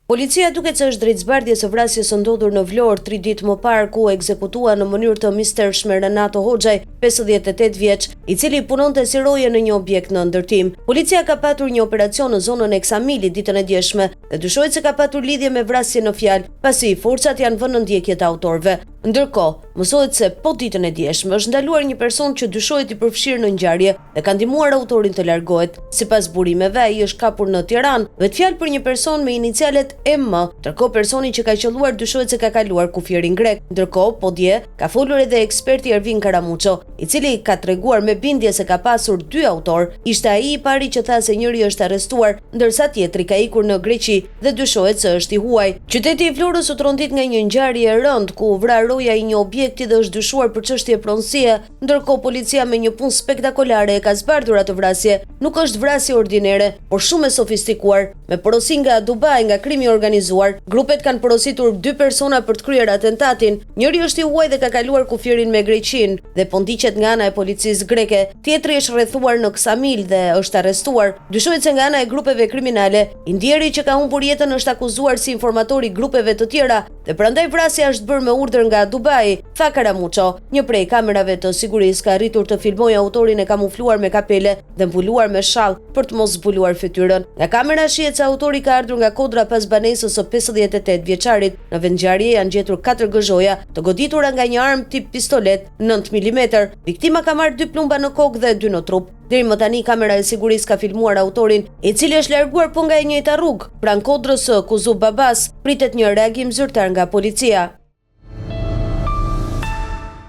Policia duket se është drejtëzbardhje së vrasjes së ndodhur në Vlorë 3 ditë më parë, ku ekzekutua në mënyrë të mistershme Renato Hoxhaj, 58 vjeç, i cili punonte si roje në një objekt në ndërtim. Policia ka patur një operacion në zonën e Ksamili ditën e djeshme dhe dyshohet se ka patur lidhje me vrasje në fjalë, pasi forcat janë vënë në ndjekje të autorëve. Ndërkohë, mësohet se po ditën e djeshme është ndaluar një person që dyshohet i përfshirë në ngjarje dhe ka ndihmuar autorin të largohet. Sipas burimeve, ai është kapur në Tiranë dhe të fjalë për një person me inicialet M, ndërkohë personi që ka qelluar dyshohet se ka kaluar kufierin grek. Ndërkohë, po dje ka folur edhe eksperti Ervin Karamuço, i cili ka treguar me bindje se ka pasur 2 autor. Ishte ai i pari që tha se njëri është arrestuar, ndërsa tjetri ka ikur në Greqi dhe dyshohet se është i huaj. Qyteti i Florës u trondit nga një ngjarje e rëndë ku vra roja i një objekti dhe është dyshuar për çështje pronësie, ndërkohë policia me një punë spektakolare e ka zbardhur atë vrasje. Nuk është vrasje ordinere, por shumë e sofistikuar, me porosi nga Dubai, nga krimi organizuar. Grupet kanë porositur 2 persona për të kryer atentatin. Njëri është i huaj dhe ka kaluar kufierin me Greqinë dhe po ndiqet nga ana e policisë greke. Tjetri është rrethuar në Ksamil dhe është arrestuar. Dyshohet se nga ana e grupeve kriminale, i ndjeri që ka humbur jetën është akuzuar si informator i grupeve të tjera dhe prandaj vrasja është bërë me urdhër nga Dubai, tha Karamuço. Një prej kamerave të sigurisë ka arritur të filmojë autorin e kamufluar me kapele dhe mbuluar me shall për të mos zbuluar fytyrën. Nga kamera shihet se autori ka ardhur nga Kodra pas banesës së 58 vjeçarit. Në vendngjarje janë gjetur 4 gëzhoja të goditura nga një armë tip pistolet 9 mm. Viktima ka marrë 2 plumba në kokë dhe 2 në trup. Deri më tani kamera e sigurisë ka filmuar autorin, i cili është larguar po nga e njëjta rrugë. Pranë Kodrës së Kuzub Babas pritet një reagim zyrtar nga policia.